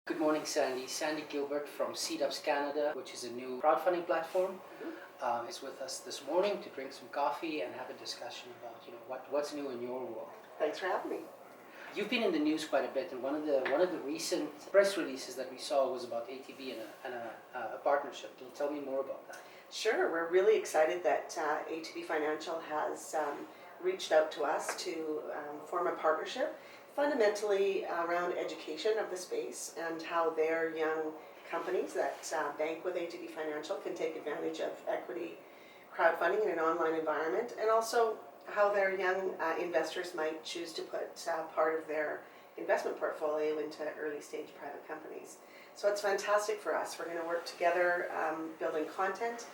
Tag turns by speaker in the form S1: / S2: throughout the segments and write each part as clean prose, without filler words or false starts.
S1: Good morning, Sandy. Sandi Gilbert from SeedUps Canada, which is a new crowdfunding platform, is with us this morning to drink some coffee and have a discussion about what's new in your world.
S2: Thanks for having me.
S1: You've been in the news quite a bit, and one of the recent press releases that we saw was about ATB and a partnership. Can you tell me more about that?
S2: Sure, we're really excited that ATB Financial has reached out to us to form a partnership, fundamentally around education of the space and how their young companies that bank with ATB Financial can take advantage of equity crowdfunding in an online environment, and also how their young investors might choose to put part of their investment portfolio into early stage private companies. So it's fantastic for us. We're going to work together building content,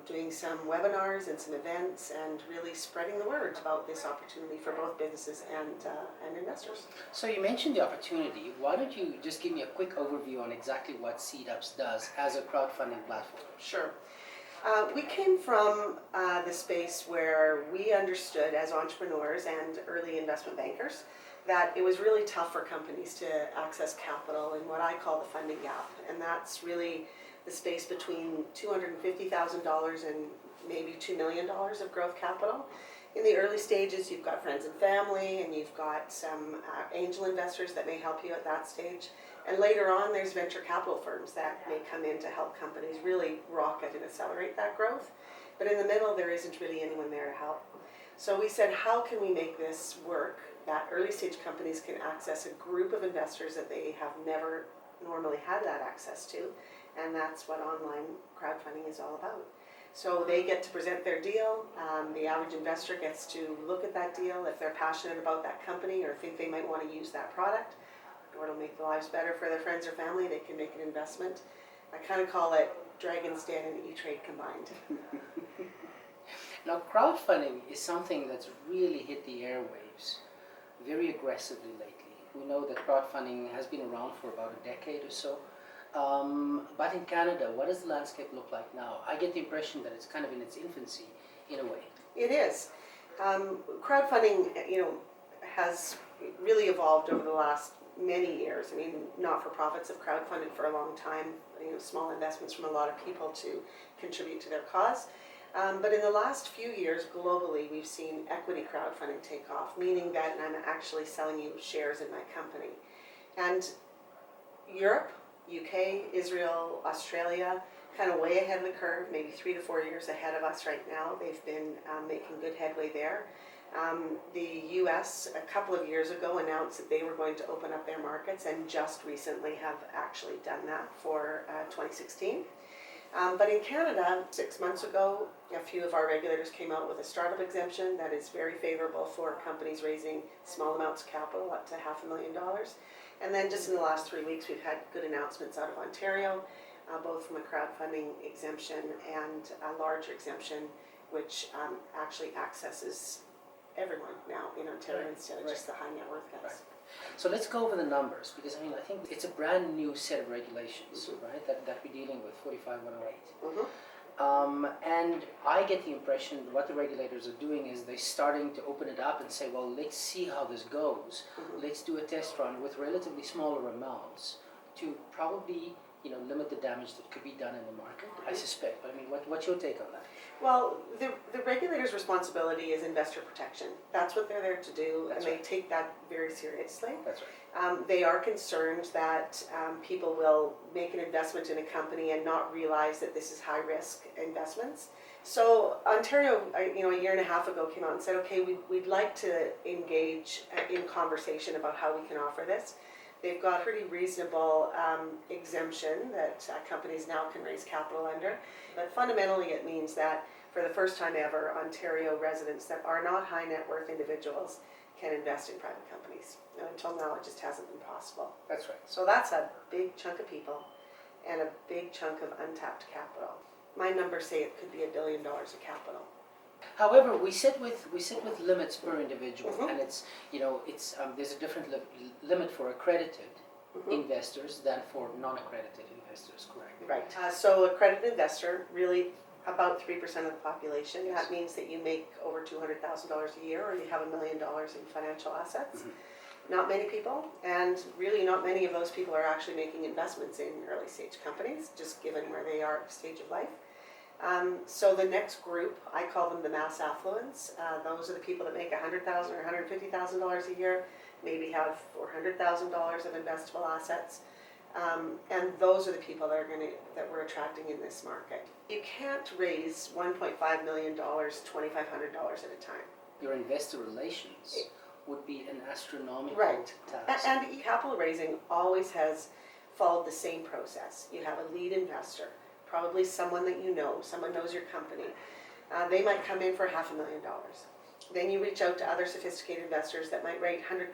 S2: doing some webinars and some events, and really spreading the word about this opportunity for both businesses and investors.
S1: So you mentioned the opportunity. Why don't you just give me a quick overview on exactly what SeedUps does as a crowdfunding platform?
S2: Sure. We came from the space where we understood as entrepreneurs and early investment bankers that it was really tough for companies to access capital in what I call the funding gap, and that's really the space between $250,000 and maybe $2 million of growth capital. In the early stages, you've got friends and family, and you've got some angel investors that may help you at that stage. And later on, there's venture capital firms that may come in to help companies really rocket and accelerate that growth. But in the middle, there isn't really anyone there to help. So we said, how can we make this work that early stage companies can access a group of investors that they have never normally had that access to? And that's what online crowdfunding is all about. So they get to present their deal. The average investor gets to look at that deal. If they're passionate about that company or think they might want to use that product, or it'll make their lives better for their friends or family, they can make an investment. I kind of call it Dragon's Den and E-Trade combined.
S1: Now, crowdfunding is something that's really hit the airwaves very aggressively lately. We know that crowdfunding has been around for about a decade or so. But in Canada, what does the landscape look like now? I get the impression that it's kind of in its infancy, in a way.
S2: It is. Crowdfunding, has really evolved over the last many years. I mean, not-for-profits have crowdfunded for a long time, small investments from a lot of people to contribute to their cause. But in the last few years, globally, we've seen equity crowdfunding take off, meaning that I'm actually selling you shares in my company. And Europe, UK, Israel, Australia, kind of way ahead of the curve, maybe 3 to 4 years ahead of us right now. They've been making good headway there. The US, a couple of years ago, announced that they were going to open up their markets, and just recently have actually done that for 2016. But in Canada, 6 months ago, a few of our regulators came out with a startup exemption that is very favorable for companies raising small amounts of capital, up to $500,000. And then just in the last 3 weeks, we've had good announcements out of Ontario, both from a crowdfunding exemption and a larger exemption, which actually accesses everyone now in Ontario instead of just the high net worth guys.
S1: Right. So let's go over the numbers, because I think it's a brand new set of regulations, right, that we're dealing with, 45108. And I get the impression that what the regulators are doing is they're starting to open it up and say, well, let's see how this goes. Let's do a test run with relatively smaller amounts to probably limit the damage that could be done in the market, I suspect. But I mean, what's your take on that?
S2: Well, the regulator's responsibility is investor protection. That's what they're there to do, and they take that very seriously.
S1: That's right.
S2: They are concerned that people will make an investment in a company and not realize that this is high-risk investments. So Ontario, a year and a half ago, came out and said, okay, we'd like to engage in conversation about how we can offer this. They've got a pretty reasonable exemption that companies now can raise capital under. But fundamentally, it means that for the first time ever, Ontario residents that are not high net worth individuals can invest in private companies. And until now, it just hasn't been possible.
S1: That's right.
S2: So that's a big chunk of people and a big chunk of untapped capital. My numbers say it could be $1 billion of capital.
S1: However, we sit with limits per individual, and it's there's a different limit for accredited investors than for non-accredited investors, correct?
S2: Right. So accredited investor, really about 3% of the population.
S1: Yes.
S2: That means that you make over $200,000 a year, or you have $1 million in financial assets. Not many people, and really not many of those people are actually making investments in early stage companies, just given where they are at the stage of life. So the next group, I call them the mass affluents. Those are the people that make $100,000 or $150,000 a year, maybe have $400,000 of investable assets. And those are the people that we're attracting in this market. You can't raise $1.5 million, $2,500 at a time.
S1: Your investor relations would be an astronomical
S2: Right.
S1: task.
S2: And capital raising always has followed the same process. You have a lead investor, probably someone that you know, someone knows your company. They might come in for $500,000. Then you reach out to other sophisticated investors that might write $100,000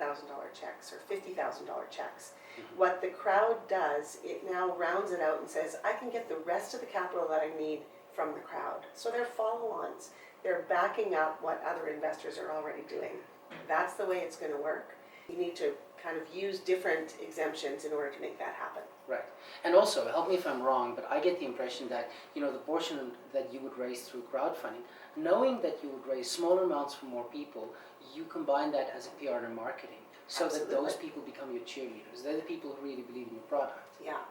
S2: checks or $50,000 checks.
S1: Mm-hmm.
S2: What the crowd does, it now rounds it out and says, I can get the rest of the capital that I need from the crowd. So they're follow-ons. They're backing up what other investors are already doing. That's the way it's going to work. You need to kind of use different exemptions in order to make that happen.
S1: Right. And also, help me if I'm wrong, but I get the impression that, the portion that you would raise through crowdfunding, knowing that you would raise smaller amounts from more people, you combine that as a PR and marketing, so
S2: Absolutely.
S1: that those people become your cheerleaders. They're the people who really believe in your product.
S2: Yeah.
S1: Right.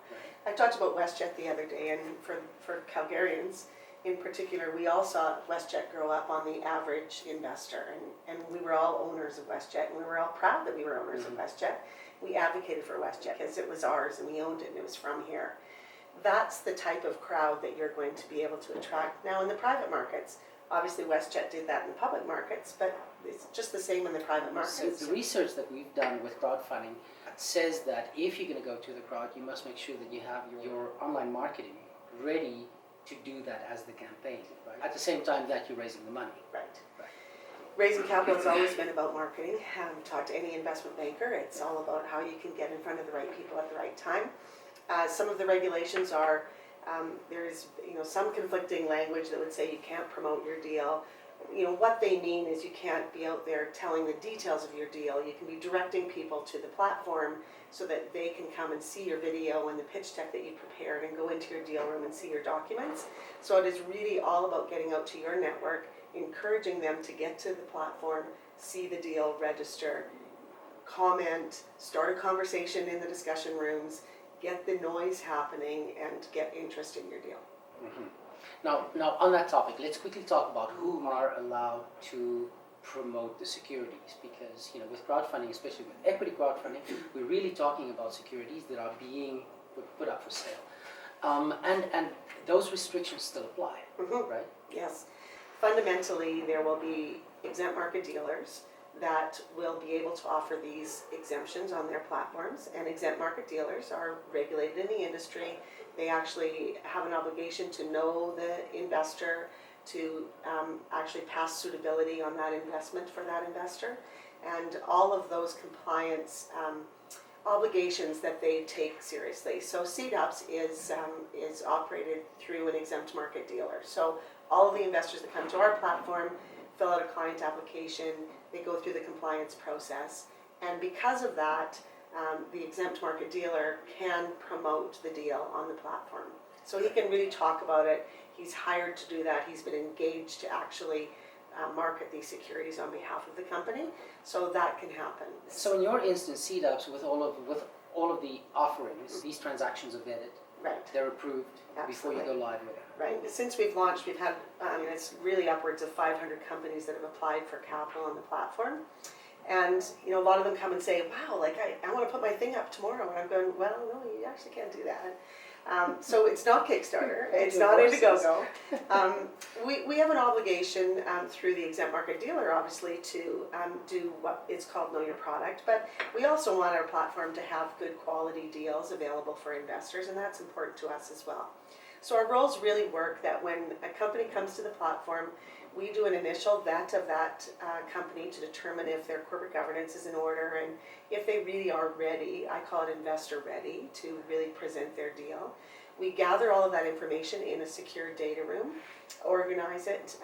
S2: I talked about WestJet the other day, and for Calgarians in particular, we all saw WestJet grow up on the average investor, and we were all owners of WestJet, and we were all proud that we were owners of WestJet. We advocated for WestJet because it was ours and we owned it and it was from here. That's the type of crowd that you're going to be able to attract. Now in the private markets, obviously WestJet did that in the public markets, but it's just the same in the private markets.
S1: So the research that we've done with crowdfunding says that if you're going to go to the crowd, you must make sure that you have your online marketing ready to do that as the campaign, right? At the same time that you're raising the money.
S2: Right.
S1: Right.
S2: Raising capital has always been about marketing. Talk to any investment banker. It's all about how you can get in front of the right people at the right time. Some of the regulations are, there is some conflicting language that would say you can't promote your deal. What they mean is you can't be out there telling the details of your deal. You can be directing people to the platform so that they can come and see your video and the pitch deck that you prepared and go into your deal room and see your documents. So it is really all about getting out to your network, encouraging them to get to the platform, see the deal, register, comment, start a conversation in the discussion rooms, get the noise happening, and get interest in your deal.
S1: Mm-hmm. Now on that topic, let's quickly talk about who are allowed to promote the securities, because with crowdfunding, especially with equity crowdfunding, we're really talking about securities that are being put up for sale, and those restrictions still apply, right?
S2: Yes. Fundamentally, there will be exempt market dealers that will be able to offer these exemptions on their platforms, and exempt market dealers are regulated in the industry. They actually have an obligation to know the investor, to actually pass suitability on that investment for that investor, and all of those compliance obligations that they take seriously. So SeedUps is operated through an exempt market dealer. So all of the investors that come to our platform fill out a client application, they go through the compliance process, and because of that, the exempt market dealer can promote the deal on the platform. So he can really talk about it. He's hired to do that. He's been engaged to actually market these securities on behalf of the company, so that can happen.
S1: So in your instance, SeedUps, with all of the offerings, these transactions are vetted.
S2: Right.
S1: They're approved.
S2: Absolutely.
S1: Before you go live with it.
S2: Right. Since we've launched, we've had it's really upwards of 500 companies that have applied for capital on the platform. And a lot of them come and say, wow, like I want to put my thing up tomorrow. And I'm going, well, no, you actually can't do that. So it's not Kickstarter, it's not Indiegogo. We have an obligation through the exempt market dealer, obviously, to do what is called Know Your Product, but we also want our platform to have good quality deals available for investors, and that's important to us as well. So our roles really work that when a company comes to the platform, we do an initial vet of that company to determine if their corporate governance is in order and if they really are ready, I call it investor ready, to really present their deal. We gather all of that information in a secure data room, organize it,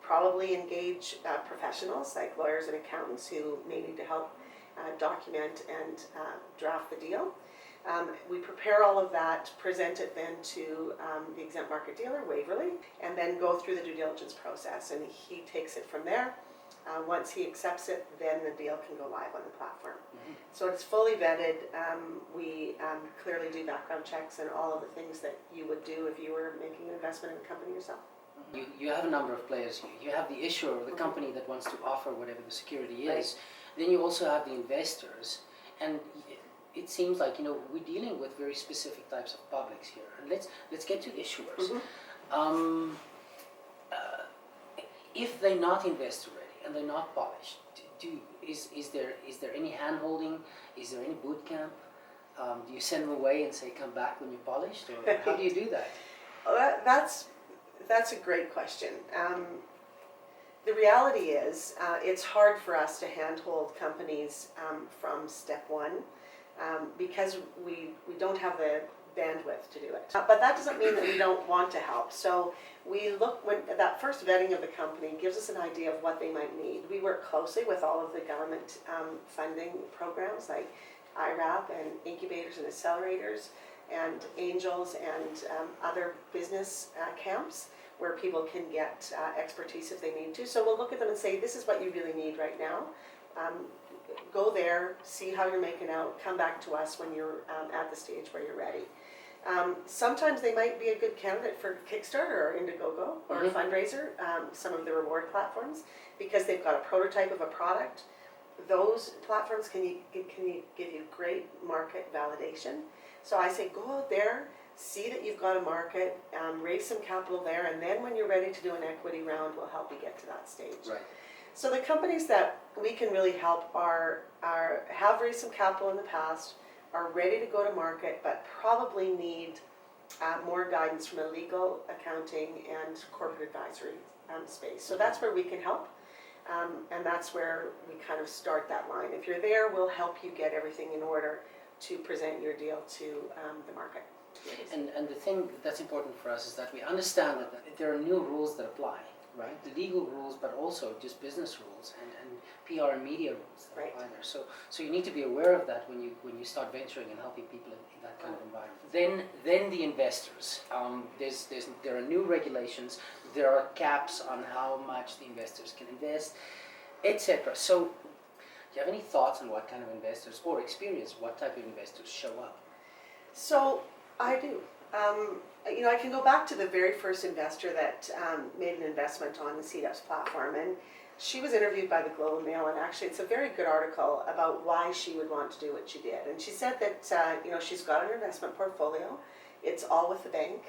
S2: probably engage professionals like lawyers and accountants who may need to help document and draft the deal. We prepare all of that, present it then to the exempt market dealer, Waverly, and then go through the due diligence process, and he takes it from there. Once he accepts it, then the deal can go live on the platform. So it's fully vetted. We clearly do background checks and all of the things that you would do if you were making an investment in a company yourself.
S1: You have a number of players. You have the issuer or the company that wants to offer whatever the security is. Right. Then you also have the investors. And it seems like, we're dealing with very specific types of publics here. And let's get to issuers. If they're not investor ready and they're not polished, is there any hand-holding? Is there any boot camp? Do you send them away and say, come back when you're polished? Or how do you do that?
S2: Well, that's a great question. The reality is it's hard for us to handhold companies from step one because we don't have the bandwidth to do it. But that doesn't mean that we don't want to help. So we look, when that first vetting of the company gives us an idea of what they might need. We work closely with all of the government funding programs like IRAP and incubators and accelerators and angels and other business camps where people can get expertise if they need to. So we'll look at them and say, this is what you really need right now. Go there, see how you're making out, come back to us when you're at the stage where you're ready. Sometimes they might be a good candidate for Kickstarter or Indiegogo or a fundraiser, some of the reward platforms, because they've got a prototype of a product. Those platforms can give you great market validation. So I say go out there, see that you've got a market, raise some capital there, and then when you're ready to do an equity round, we'll help you get to that stage.
S1: Right.
S2: So the companies that we can really help have raised some capital in the past, are ready to go to market, but probably need more guidance from a legal, accounting, and corporate advisory space. So that's where we can help, and that's where we kind of start that line. If you're there, we'll help you get everything in order to present your deal to the market.
S1: And the thing that's important for us is that we understand that there are new rules that apply, right? The legal rules, but also just business rules and PR and media rules that apply there. So you need to be aware of that when you start venturing and helping people in that kind of environment. Then the investors. There are new regulations. There are caps on how much the investors can invest, etc. So do you have any thoughts on what kind of investors or experience what type of investors show up?
S2: So I do. I can go back to the very first investor that made an investment on the SeedUps platform, and she was interviewed by the Globe and Mail, and actually it's a very good article about why she would want to do what she did. And she said that she's got an investment portfolio, it's all with the bank.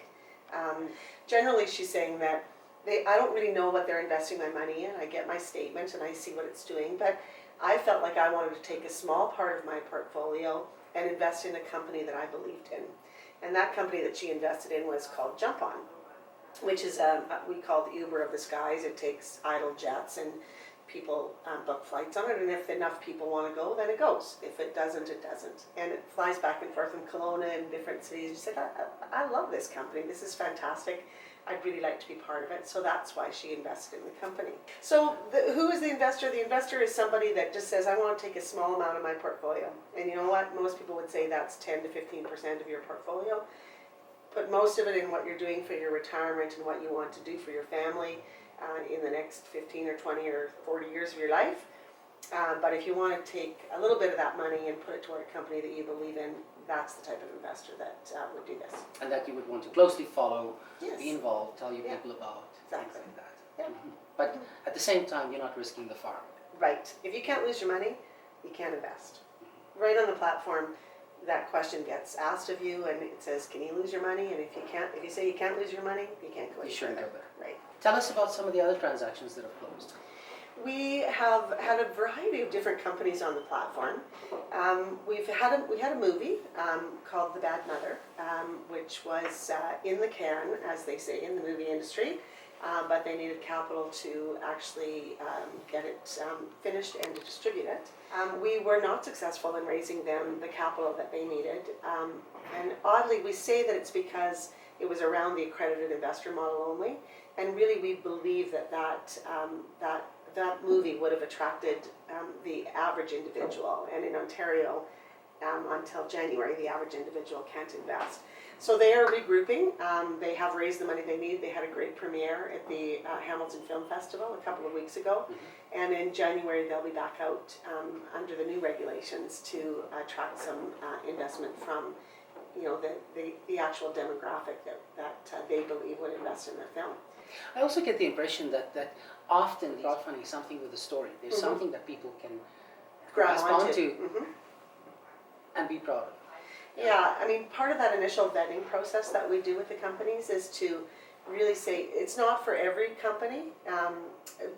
S2: Generally she's saying that I don't really know what they're investing my money in. I get my statement and I see what it's doing, but I felt like I wanted to take a small part of my portfolio and invest in a company that I believed in. And that company that she invested in was called Jump On, which is we call the Uber of the skies. It takes idle jets and people book flights on it, and if enough people want to go, then it goes. If it doesn't, it doesn't. And it flies back and forth in Kelowna and different cities. You said, I love this company. This is fantastic. I'd really like to be part of it. So that's why she invested in the company. So who is the investor? The investor is somebody that just says, I want to take a small amount of my portfolio. And you know what? Most people would say that's 10 to 15% of your portfolio. Put most of it in what you're doing for your retirement and what you want to do for your family in the next 15 or 20 or 40 years of your life. But if you want to take a little bit of that money and put it toward a company that you believe in, that's the type of investor that would do this. And
S1: that you would want to closely follow,
S2: yes.
S1: Be involved, tell your people about,
S2: exactly.
S1: Things like that.
S2: Yeah.
S1: But at the same time, you're not risking the farm.
S2: Right. If you can't lose your money, you can't invest. Right on the platform, that question gets asked of you, and it says, "Can you lose your money?" And if you say you can't lose your money, you can't go.
S1: You shouldn't go there.
S2: Right.
S1: Tell us about some of the other transactions that have closed.
S2: We have had a variety of different companies on the platform. We had a movie called The Bad Mother, which was in the can, as they say in the movie industry, but they needed capital to actually get it finished and to distribute it. We were not successful in raising them the capital that they needed, and oddly we say that it's because it was around the accredited investor model only, and really we believe that movie would have attracted the average individual, and in Ontario until January, the average individual can't invest. So they are regrouping. They have raised the money they need. They had a great premiere at the Hamilton Film Festival a couple of weeks ago. And in January, they'll be back out under the new regulations to attract some investment from, you know, the actual demographic that they believe would invest in their film.
S1: I also get the impression that often crowdfunding is something with a story. There's something that people can
S2: Grab
S1: grasp onto and be proud of.
S2: Yeah, I mean, part of that initial vetting process that we do with the companies is to really say it's not for every company,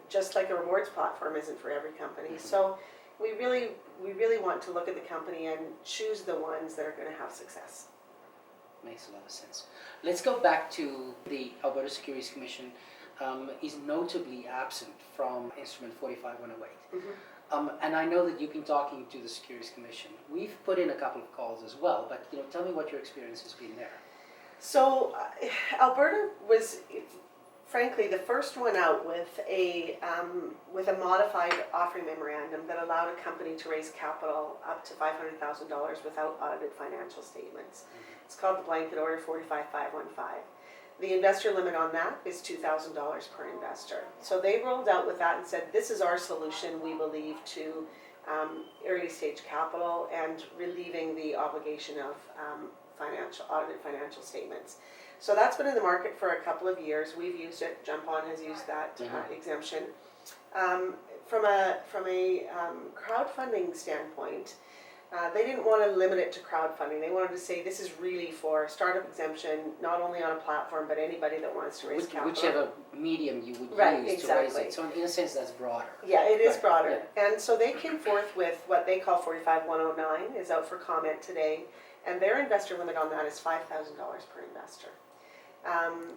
S2: just like a rewards platform isn't for every company. So we really want to look at the company and choose the ones that are going to have success.
S1: Makes a lot of sense. Let's go back to the Alberta Securities Commission is notably absent from Instrument 45108. And I know that you've been talking to the Securities Commission. We've put in a couple of calls as well, but you know, tell me what your experience has been there.
S2: So Alberta was, frankly, the first one out with a modified offering memorandum that allowed a company to raise capital up to $500,000 without audited financial statements. It's called the Blanket Order 45515. The investor limit on that is $2,000 per investor. So they rolled out with that and said, this is our solution, we believe, to early stage capital and relieving the obligation of audited financial statements. So that's been in the market for a couple of years. We've used it. Jump On has used that exemption. From a crowdfunding standpoint, they didn't want to limit it to crowdfunding. They wanted to say this is really for startup exemption, not only on a platform, but anybody that wants to raise capital.
S1: Whichever medium you would use to raise it. So in a sense, that's broader.
S2: Yeah, it is broader. Yeah. And so they came forth with what they call 45109, is out for comment today. And their investor limit on that is $5,000 per investor.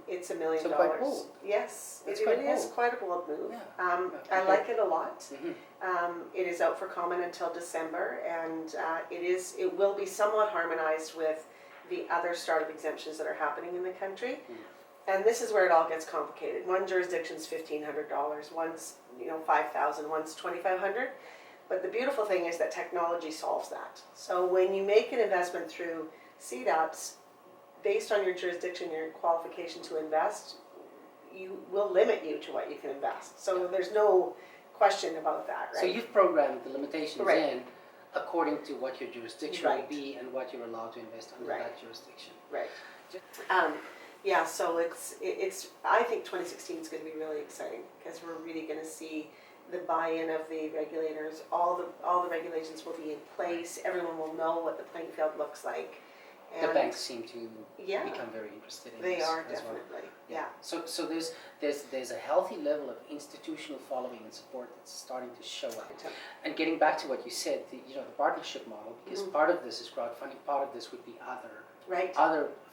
S2: It's $1 million.
S1: So quite bold.
S2: Yes,
S1: That's
S2: it
S1: quite
S2: is
S1: bold.
S2: quite a bold move.
S1: Yeah.
S2: I like it a lot. It is out for comment until December, and it will be somewhat harmonized with the other startup exemptions that are happening in the country. And this is where it all gets complicated. One jurisdiction's $1,500, one's $5,000, one's $2,500. But the beautiful thing is that technology solves that. So when you make an investment through SeedUps, based on your jurisdiction, your qualification to invest, you will limit you to what you can invest. So there's no question about that, right?
S1: So you've programmed the limitations in according to what your jurisdiction will be and what you're allowed to invest under that jurisdiction.
S2: Right. Yeah, so it's I think 2016 is going to be really exciting because we're really going to see the buy-in of the regulators. All the regulations will be in place. Everyone will know what the playing field looks like. And
S1: the banks seem to become very interested in this.
S2: They are
S1: as
S2: definitely,
S1: well.
S2: yeah.
S1: So there's a healthy level of institutional following and support that's starting to show up. And getting back to what you said, the partnership model, because part of this is crowdfunding, part of this would be other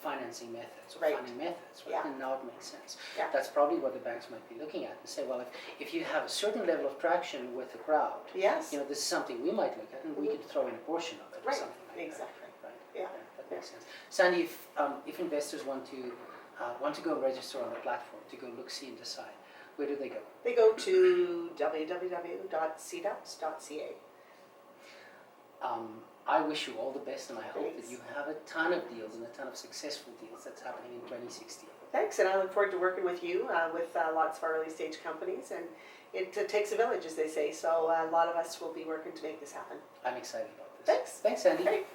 S1: financing methods or funding methods, right? And now it makes sense.
S2: Yeah.
S1: That's probably what the banks might be looking at and say, well, if you have a certain level of traction with the crowd,
S2: yes,
S1: this is something we might look at, and we could throw in a portion of it or something like
S2: exactly.
S1: that. Right?
S2: Yeah.
S1: That makes sense. Sandy, if investors want to go register on the platform, to go look, see, and decide, where do they go?
S2: They go to www.seedups.ca.
S1: I wish you all the best, and I hope that you have a ton of deals and a ton of successful deals that's happening in 2016.
S2: Thanks, and I look forward to working with you, with lots of our early stage companies, and it takes a village, as they say, so a lot of us will be working to make this happen.
S1: I'm excited about this.
S2: Thanks.
S1: Thanks, Sandy.
S2: Great.